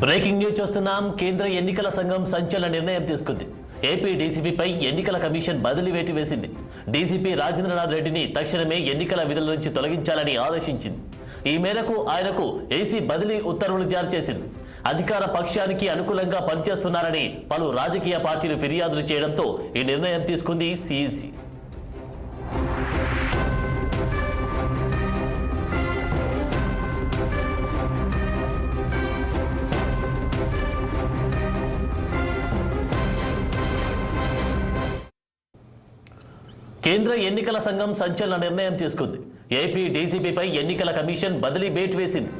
Breaking news చూస్తున్నాం. కేంద్ర ఎన్నికల సంఘం సంచలన నిర్ణయం తీసుకుంది. ఏపీ డీసీపీపై ఎన్నికల కమిషన్ బదిలీ వేటు వేసింది. డీసీపీ రాజేంద్రనాథ్ రెడ్డిని తక్షణమే ఎన్నికల విధుల నుంచి తొలగించాలని ఆదేశించింది. ఈ మేరకు ఆయనకు ఏసీ బదిలీ ఉత్తర్వులు జారీ చేసింది. అధికార పక్షానికి అనుకూలంగా పనిచేస్తున్నారని పలు రాజకీయ పార్టీలు ఫిర్యాదులు చేయడంతో ఈ నిర్ణయం తీసుకుంది సీఈసీ. కేంద్ర ఎన్నికల సంఘం సంచలన నిర్ణయం తీసుకుంది. ఏపీ డీసీపీపై ఎన్నికల కమిషన్ బదిలీ వేటు వేసింది.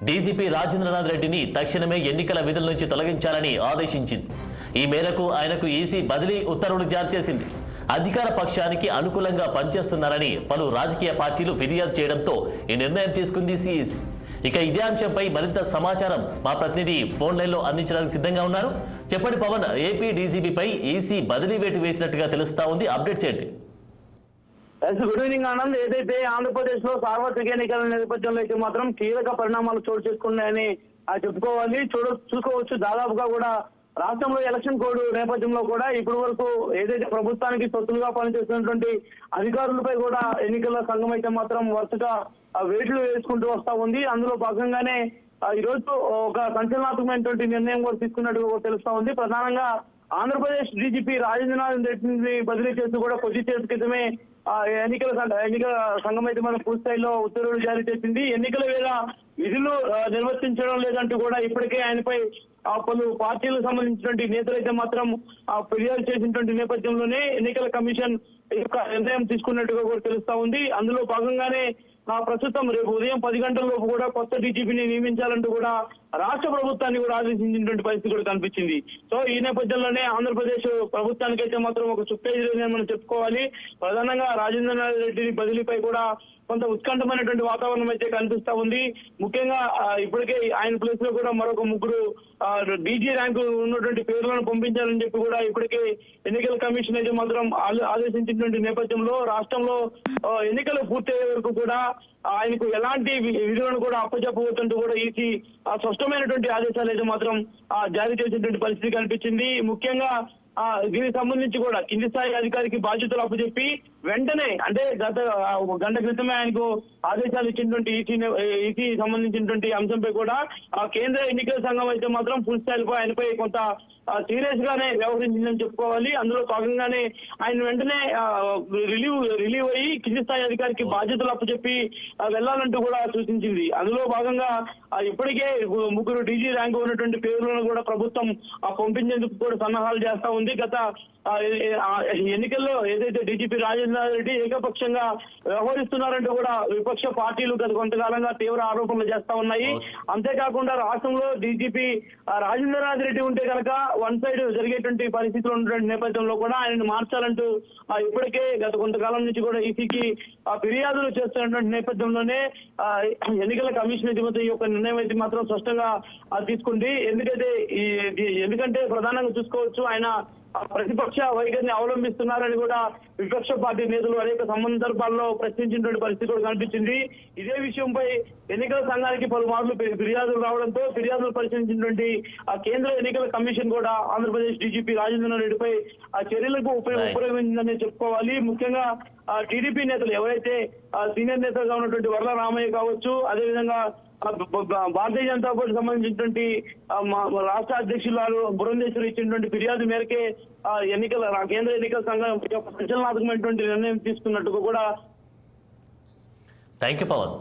డీసీపీ రాజేంద్రనాథ్ రెడ్డిని తక్షణమే ఎన్నికల విధుల నుంచి తొలగించాలని ఆదేశించింది. ఈ మేరకు ఆయనకు ఈసీ బదిలీ ఉత్తర్వులు జారీ చేసింది. అధికార పక్షానికి అనుకూలంగా పనిచేస్తున్నారని పలు రాజకీయ పార్టీలు ఫిర్యాదు చేయడంతో ఈ నిర్ణయం తీసుకుంది సీఈసీ. ఇక ఇదే అంశంపై మరింత సమాచారం మా ప్రతినిధి ఫోన్ లైన్లో అందించడానికి సిద్ధంగా ఉన్నారు. చెప్పండి పవన్, ఏపీ డీసీపీపై ఈసీ బదిలీ వేటు వేసినట్టుగా తెలుస్తా ఉంది. అప్డేట్స్ ఏంటి? Good evening Anand. ఏదైతే ఆంధ్రప్రదేశ్ లో సార్వత్రిక ఎన్నికల నేపథ్యంలో అయితే మాత్రం కీలక పరిణామాలు చోటు చేసుకున్నాయని చెప్పుకోవాలి. చూసుకోవచ్చు. దాదాపుగా కూడా రాష్ట్రంలో ఎలక్షన్ కోడ్ నేపథ్యంలో కూడా ఇప్పటి వరకు ఏదైతే ప్రభుత్వానికి తొత్తులుగా పనిచేస్తున్నటువంటి అధికారులపై కూడా ఎన్నికల సంఘం అయితే మాత్రం వరుసగా వేట్లు వేసుకుంటూ వస్తా ఉంది. అందులో భాగంగానే ఈ రోజు ఒక సంచలనాత్మకమైనటువంటి నిర్ణయం కూడా తీసుకున్నట్టుగా తెలుస్తా ఉంది. ప్రధానంగా ఆంధ్రప్రదేశ్ డీజీపీ రాజేంద్రనాథ్ రెడ్డిని బదిలీ చేస్తూ కూడా కొద్ది చేతి క్రితమే ఎన్నికల సంఘం అయితే మనం పూర్తి స్థాయిలో ఉత్తర్వులు జారీ చేసింది. ఎన్నికల వేళ విధులు నిర్వర్తించడం లేదంటూ కూడా ఇప్పటికే ఆయనపై పలు పార్టీలకు సంబంధించినటువంటి నేతలు అయితే మాత్రం ఫిర్యాదు చేసినటువంటి నేపథ్యంలోనే ఎన్నికల కమిషన్ యొక్క నిర్ణయం తీసుకున్నట్టుగా కూడా తెలుస్తా ఉంది. అందులో భాగంగానే ప్రస్తుతం రేపు ఉదయం 10 గంటల లోపు కూడా కొత్త డీజీపీని నియమించాలంటూ కూడా రాష్ట్ర ప్రభుత్వాన్ని కూడా ఆదేశించినటువంటి పరిస్థితి కూడా కనిపించింది. సో ఈ నేపథ్యంలోనే ఆంధ్రప్రదేశ్ ప్రభుత్వానికి అయితే మాత్రం ఒక చుట్టేజ్ మనం చెప్పుకోవాలి. ప్రధానంగా రాజేంద్రనాథ్ రెడ్డి బదిలీపై కూడా కొంత ఉత్కంఠమైనటువంటి వాతావరణం అయితే కనిపిస్తా ఉంది. ముఖ్యంగా ఇప్పటికే ఆయన ప్లేస్ లో కూడా మరొక ముగ్గురు డీజీ ర్యాంకు ఉన్నటువంటి పేర్లను పంపించాలని చెప్పి కూడా ఇప్పటికే ఎన్నికల కమిషన్ అయితే మాత్రం ఆదేశించినటువంటి నేపథ్యంలో రాష్ట్రంలో ఎన్నికలు పూర్తయ్యే వరకు కూడా ఆయనకు ఎలాంటి విధులను కూడా అప్పచెప్పవద్దంటూ కూడా ఈసీ స్పష్టమైనటువంటి ఆదేశాలు అయితే మాత్రం జారీ చేసినటువంటి పరిస్థితి కనిపించింది. ముఖ్యంగా దీనికి సంబంధించి కూడా కింది స్థాయి అధికారికి బాధ్యతలు అప్పచెప్పి వెంటనే అంటే గత గంట క్రితమే ఆయనకు ఆదేశాలు ఇచ్చినటువంటి ఈసీ సంబంధించినటువంటి అంశంపై కూడా కేంద్ర ఎన్నికల సంఘం అయితే మాత్రం పూర్తి స్థాయిలో ఆయనపై కొంత సీరియస్ గానే వ్యవహరించిందని చెప్పుకోవాలి. అందులో భాగంగానే ఆయన వెంటనే రిలీవ్ అయ్యి కింది స్థాయి అధికారికి బాధ్యతలు అప్పచెప్పి వెళ్లాలంటూ కూడా సూచించింది. అందులో భాగంగా ఇప్పటికే ముగ్గురు డీజీ ర్యాంకు ఉన్నటువంటి పేర్లను కూడా ప్రభుత్వం పంపించేందుకు కూడా సన్నాహాలు చేస్తా ఉంది. గత ఎన్నికల్లో ఏదైతే డీజీపీ రాజేంద్రనాథ్ రెడ్డి ఏకపక్షంగా వ్యవహరిస్తున్నారంటూ కూడా విపక్ష పార్టీలు గత కొంతకాలంగా తీవ్ర ఆరోపణలు చేస్తా ఉన్నాయి. అంతేకాకుండా రాష్ట్రంలో డీజీపీ రాజేంద్రనాథ్ రెడ్డి ఉంటే కనుక వన్ సైడ్ జరిగేటువంటి పరిస్థితులు ఉన్నటువంటి నేపథ్యంలో కూడా ఆయనను మార్చాలంటూ ఇప్పటికే గత కొంతకాలం నుంచి కూడా ఈసీకి ఫిర్యాదులు చేస్తున్నటువంటి నేపథ్యంలోనే ఎన్నికల కమిషన్ ఈ యొక్క నిర్ణయం అయితే మాత్రం స్పష్టంగా తీసుకుంది. ఎందుకంటే ప్రధానంగా చూసుకోవచ్చు, ఆయన ప్రతిపక్ష వైఖరిని అవలంబిస్తున్నారని కూడా విపక్ష పార్టీ నేతలు అనేక సందర్భాల్లో ప్రశ్నించినటువంటి పరిస్థితి కూడా కనిపించింది. ఇదే విషయంపై ఎన్నికల సంఘానికి పలుమార్లు ఫిర్యాదులు రావడంతో ఫిర్యాదులు పరిశీలించినటువంటి కేంద్ర ఎన్నికల కమిషన్ కూడా ఆంధ్రప్రదేశ్ డీజీపీ రాజేంద్రనాథ్ రెడ్డిపై చర్యలకు ఉపయోగించిందని చెప్పుకోవాలి. ముఖ్యంగా టీడీపీ నేతలు ఎవరైతే సీనియర్ నేతలుగా ఉన్నటువంటి వర్ల రామయ్య కావచ్చు, అదేవిధంగా భారతీయ జనతా పార్టీ సంబంధించినటువంటి రాష్ట్ర అధ్యక్షులు బురంధేశ్వరి ఇచ్చినటువంటి ఫిర్యాదు మేరకే కేంద్ర ఎన్నికల సంఘం సంచలనాత్మకమైనటువంటి నిర్ణయం తీసుకున్నట్టుగా కూడా. Thank you Pawan.